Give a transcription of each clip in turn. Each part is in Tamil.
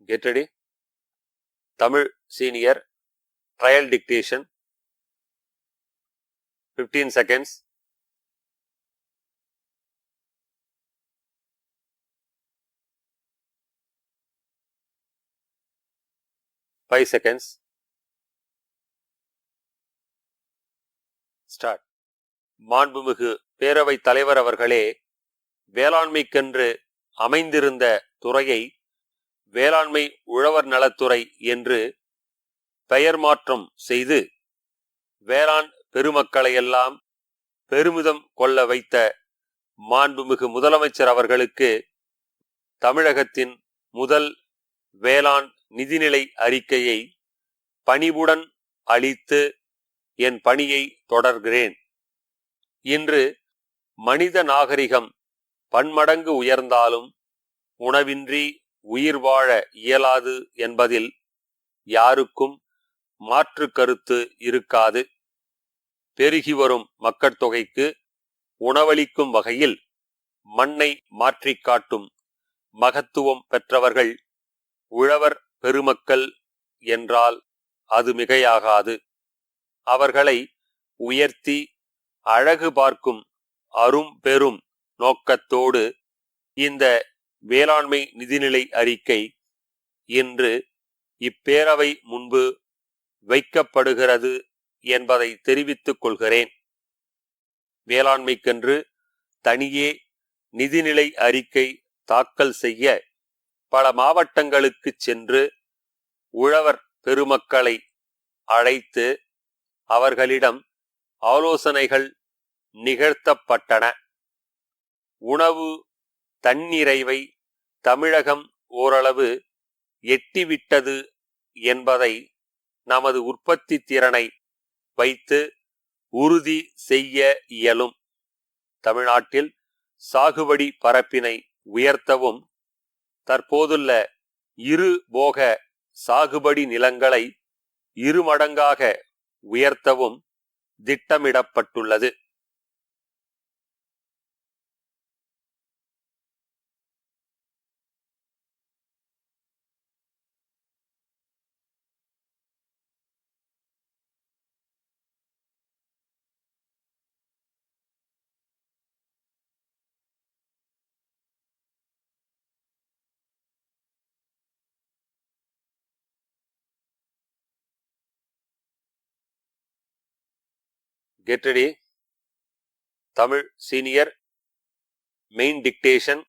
Get ready. Tamil senior trial dictation. 15 seconds. Five seconds. Start. மாண்புமிகு பேரவைத் தலைவர் அவர்களே, வேளாண்மைக்கென்று அமைந்திருந்த துறையை வேளாண்மை உழவர் நலத்துறை என்று பெயர் மாற்றம் செய்து வேளாண் பெருமக்களையெல்லாம் பெருமிதம் கொள்ள வைத்த மாண்புமிகு முதலமைச்சர் அவர்களுக்கு தமிழகத்தின் முதல் வேளாண் நிதிநிலை அறிக்கையை பணிவுடன் அளித்து என் பணியை தொடர்கிறேன். இன்று மனித நாகரிகம் பன்மடங்கு உயர்ந்தாலும் உணவின்றி உயிர் வாழ இயலாது என்பதில் யாருக்கும் மாற்று கருத்து இருக்காது. பெருகி வரும் மக்கட்தொகைக்கு உணவளிக்கும் வகையில் மண்ணை மாற்றிக் காட்டும் மகத்துவம் பெற்றவர்கள் உழவர் பெருமக்கள் என்றால் அது மிகையாகாது. அவர்களை உயர்த்தி அழகு பார்க்கும் அரும் பெரும் நோக்கத்தோடு இந்த வேளாண்மை நிதிநிலை அறிக்கை இன்று இப்பேரவை முன்பு வைக்கப்படுகிறது என்பதை தெரிவித்துக் கொள்கிறேன். வேளாண்மைக்கென்று தனியே நிதிநிலை அறிக்கை தாக்கல் செய்ய பல மாவட்டங்களுக்கு சென்று உழவர் பெருமக்களை அழைத்து அவர்களிடம் ஆலோசனைகள் நிகழ்த்தப்பட்டன. உணவு தன்னிறைவை தமிழகம் ஓரளவு எட்டிவிட்டது என்பதை நமது உற்பத்தி திறனை வைத்து உறுதி செய்ய இயலும். தமிழ்நாட்டில் சாகுபடி பரப்பினை உயர்த்தவும் தற்போதுள்ள இரு போக சாகுபடி நிலங்களை இருமடங்காக உயர்த்தவும் திட்டமிடப்பட்டுள்ளது. Get ready. Tamil senior main dictation.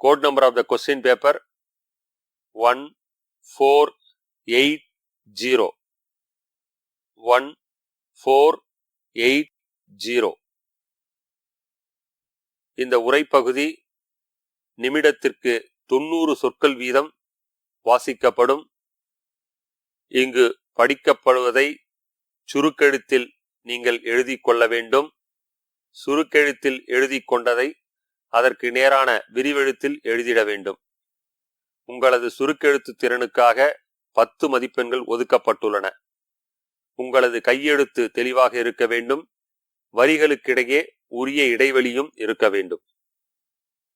Code number of the question paper 1480. 1480. இந்த உரைப்பகுதி நிமிடத்திற்கு 90 சொற்கள் வீதம் வாசிக்கப்படும். இங்கு படிக்கப்படுவதை சுருக்கெழுத்தில் நீங்கள் எழுதி கொள்ள வேண்டும். சுருக்கெழுத்தில் எழுதி கொண்டதை அதற்கு நேரான விரிவெழுத்தில் எழுதிட வேண்டும். உங்களது சுருக்கெழுத்து திறனுக்காக 10 மதிப்பெண்கள் ஒதுக்கப்பட்டுள்ளன. உங்களது கையெழுத்து தெளிவாக இருக்க வேண்டும். வரிகளுக்கிடையே உரிய இடைவெளியும் இருக்க வேண்டும்.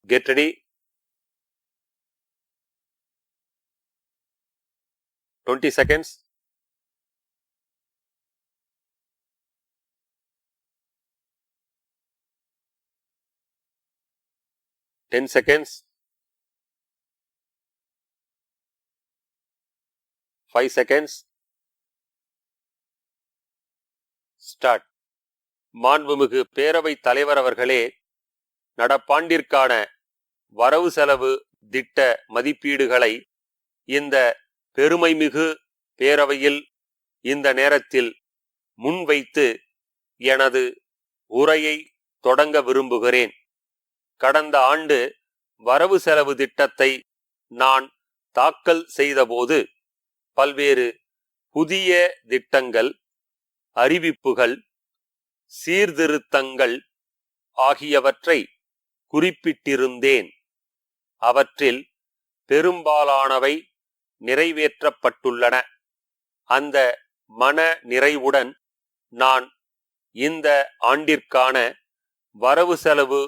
Get ready. 20 seconds. Ten seconds. 5 seconds. Start. மாண்புமிகு பேரவைத் தலைவர் அவர்களே, நடப்பாண்டிற்கான வரவு செலவு திட்ட மதிப்பீடுகளை இந்த பெருமைமிகு பேரவையில் இந்த நேரத்தில் முன்வைத்து எனது உரையை தொடங்க விரும்புகிறேன். கடந்த ஆண்டு வரவு செலவு திட்டத்தை நான் தாக்கல் செய்தபோது பல்வேறு புதிய திட்டங்கள், அறிவிப்புகள், சீர்திருத்தங்கள் ஆகியவற்றை குறிப்பிட்டிருந்தேன். அவற்றில் பெரும்பாலானவை நிறைவேற்றப்பட்டுள்ளன. அந்த மன நிறைவுடன் நான் இந்த ஆண்டிற்கான வரவு செலவு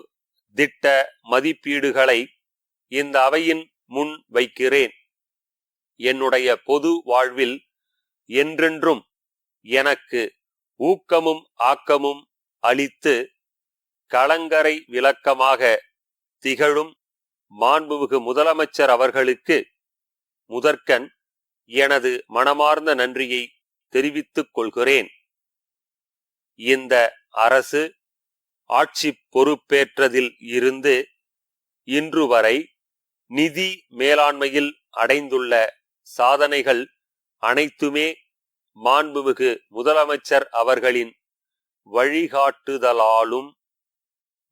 திட்ட மதிப்பீடுகளை இந்த அவையின் முன் வைக்கிறேன். என்னுடைய பொது வாழ்வில் என்றென்றும் எனக்கு ஊக்கமும் ஆக்கமும் அளித்து கலங்கரை விளக்கமாக திகழும் மாண்புமிகு முதலமைச்சர் அவர்களுக்கு முதற்கண் எனது மனமார்ந்த நன்றியை தெரிவித்துக் கொள்கிறேன். இந்த அரசு ஆட்சி பொறுப்பேற்றதில் இருந்து இன்று வரை நிதி மேலாண்மையில் அடைந்துள்ள சாதனைகள் அனைத்துமே மாண்புமிகு முதலமைச்சர் அவர்களின் வழிகாட்டுதலாலும்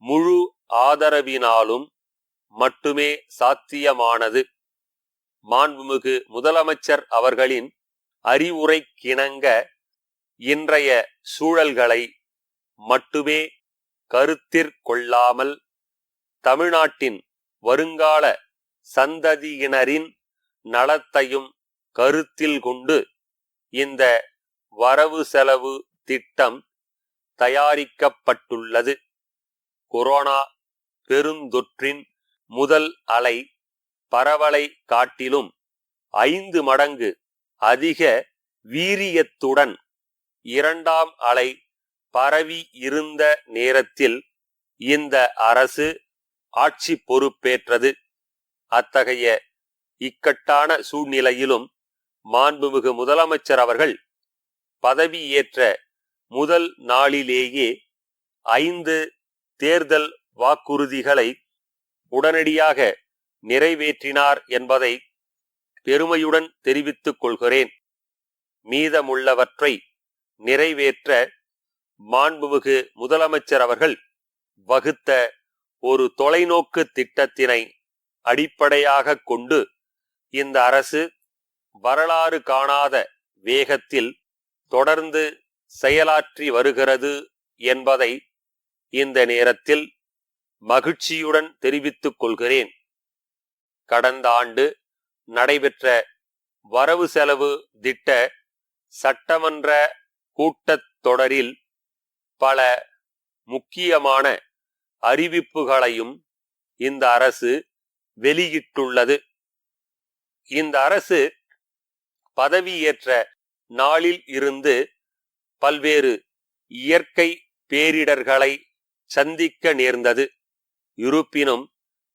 முழு ஆதரவினாலும் மட்டுமே சாத்தியமானது. மாண்புமிகு முதலமைச்சர் அவர்களின் அறிவுரைக்கிணங்க இன்றைய சூழல்களை மட்டுமே கருத்திற்கொள்ளாமல் தமிழ்நாட்டின் வருங்கால சந்ததியினரின் நலத்தையும் கருத்தில் கொண்டு இந்த வரவு செலவு திட்டம் தயாரிக்கப்பட்டுள்ளது. கொரோனா பெருந்தொற்றின் முதல் அலை பரவலை காட்டிலும் 5 மடங்கு அதிக வீரியத்துடன் 2ஆம் அலை பரவி இருந்த நேரத்தில் இந்த அரசு ஆட்சி பொறுப்பேற்றது. அத்தகைய இக்கட்டான சூழ்நிலையிலும் மாண்புமிகு முதலமைச்சர் அவர்கள் பதவியேற்ற முதல் நாளிலேயே 5 தேர்தல் வாக்குறுதிகளை உடனடியாக நிறைவேற்றினார் என்பதை பெருமையுடன் தெரிவித்துக் கொள்கிறேன். மீதமுள்ளவற்றை நிறைவேற்ற மாண்புமிகு முதலமைச்சர் அவர்கள் வகுத்த ஒரு தொலைநோக்கு திட்டத்தினை அடிப்படையாக கொண்டு இந்த அரசு வரலாறு காணாத வேகத்தில் தொடர்ந்து செயலாற்றி வருகிறது என்பதை இந்த நேரத்தில் மகிழ்ச்சியுடன் தெரிவித்துக் கொள்கிறேன். கடந்த ஆண்டு நடைபெற்ற வரவு செலவு திட்ட சட்டமன்ற கூட்டத்தொடரில் பல முக்கியமான அறிவிப்புகளையும் இந்த அரசு வெளியிட்டுள்ளது. இந்த அரசு பதவியேற்ற நாளில் இருந்து பல்வேறு இயற்கை பேரிடர்களை சந்திக்க நேர்ந்தது. இருப்பினும்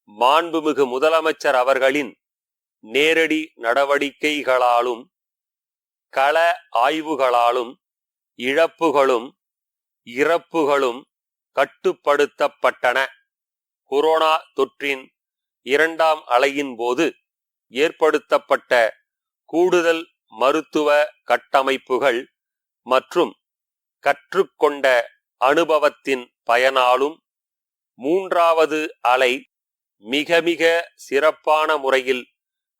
மாண்புமிகு முதலமைச்சர் அவர்களின் நேரடி நடவடிக்கைகளாலும் கள ஆய்வுகளாலும் இழப்புகளும் இறப்புகளும் கட்டுப்படுத்தப்பட்டன. கொரோனா தொற்றின் 2ஆம் அலையின் போது ஏற்படுத்தப்பட்ட கூடுதல் மருத்துவ கட்டமைப்புகள் மற்றும் கற்றுக்கொண்ட அனுபவத்தின் பயனாலும் 3ஆவது அலை மிக மிக சிறப்பான முறையில்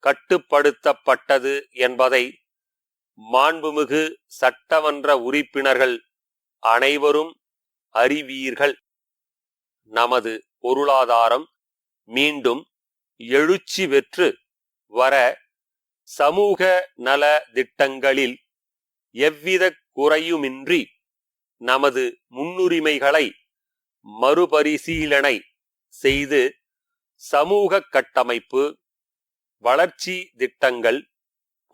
கட்டுப்படுத்தப்பட்டது என்பதை மாண்புமிகு சட்டமன்ற உறுப்பினர்கள் அனைவரும் அறிவீர்கள். நமது பொருளாதாரம் மீண்டும் எழுச்சி பெற்று வர சமூக நல திட்டங்களில் எவ்வித குறையுமின்றி நமது முன்னுரிமைகளை மறுபரிசீலனை செய்து சமூக கட்டமைப்பு, வளர்ச்சி திட்டங்கள்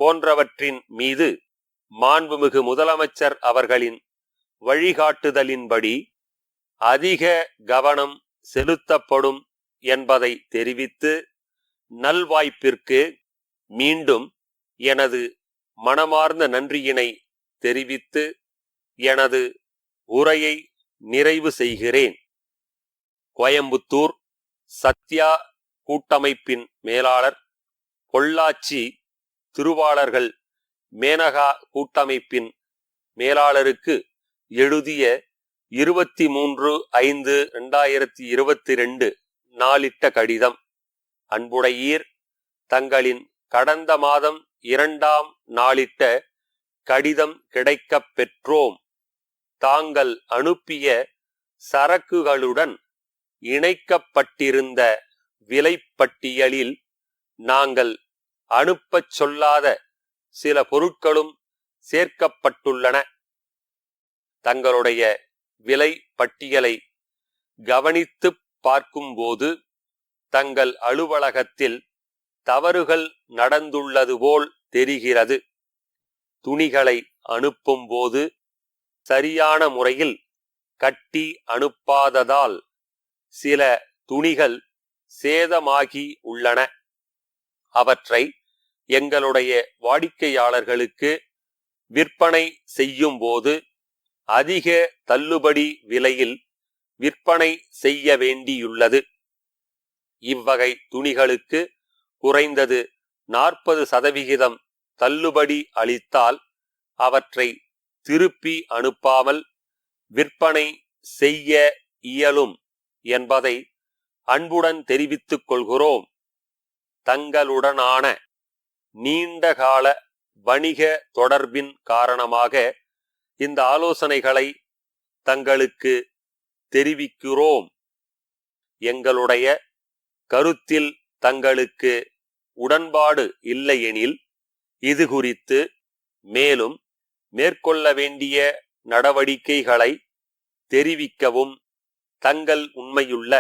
போன்றவற்றின் மீது மாண்புமிகு முதலமைச்சர் அவர்களின் வழிகாட்டுதலின்படி அதிக கவனம் செலுத்தப்படும் என்பதை தெரிவித்து நல்வாய்ப்பிற்கு மீண்டும் எனது மனமார்ந்த நன்றியினை தெரிவித்து எனது உரையை நிறைவு செய்கிறேன். கோயம்புத்தூர் சத்யா கூட்டமைப்பின் மேலாளர், பொள்ளாச்சி திருவாளர்கள் மேனகா கூட்டமைப்பின் மேலாளருக்கு எழுதிய 23/5/2022 நாளிட்ட கடிதம். அன்புடையீர், தங்களின் கடந்த மாதம் 2ஆம் நாளிட்ட கடிதம் கிடைக்கப் பெற்றோம். தாங்கள் அனுப்பிய சரக்குகளுடன் இணைக்கப்பட்டிருந்த விலைப்பட்டியலில் நாங்கள் அனுப்பச் சொல்லாத சில பொருட்களும் சேர்க்கப்பட்டுள்ளன. தங்களுடைய விலை பட்டியலை கவனித்துப் பார்க்கும்போது தங்கள் அலுவலகத்தில் தவறுகள் நடந்துள்ளது போல் தெரிகிறது. துணிகளை அனுப்பும்போது சரியான முறையில் கட்டி அனுப்பாததால் சில துணிகள் சேதமாகி உள்ளன. அவற்றை எங்களுடைய வாடிக்கையாளர்களுக்கு விற்பனை செய்யும் போது அதிக தள்ளுபடி விலையில் விற்பனை செய்ய வேண்டியுள்ளது. இவ்வகை துணிகளுக்கு குறைந்தது 40% தள்ளுபடி அளித்தால் அவற்றை திருப்பி அனுப்பாமல் விற்பனை செய்ய இயலும் என்பதை அன்புடன் தெரிவித்துக் கொள்கிறோம். தங்களுடனான நீண்டகால வணிக தொடர்பின் காரணமாக இந்த ஆலோசனைகளை தங்களுக்கு தெரிவிக்கிறோம். எங்களுடைய கருத்தில் தங்களுக்கு உடன்பாடு இல்லையெனில் இது குறித்து மேலும் மேற்கொள்ள வேண்டிய நடவடிக்கைகளை தெரிவிக்கவும் தங்கள் உண்மையுள்ள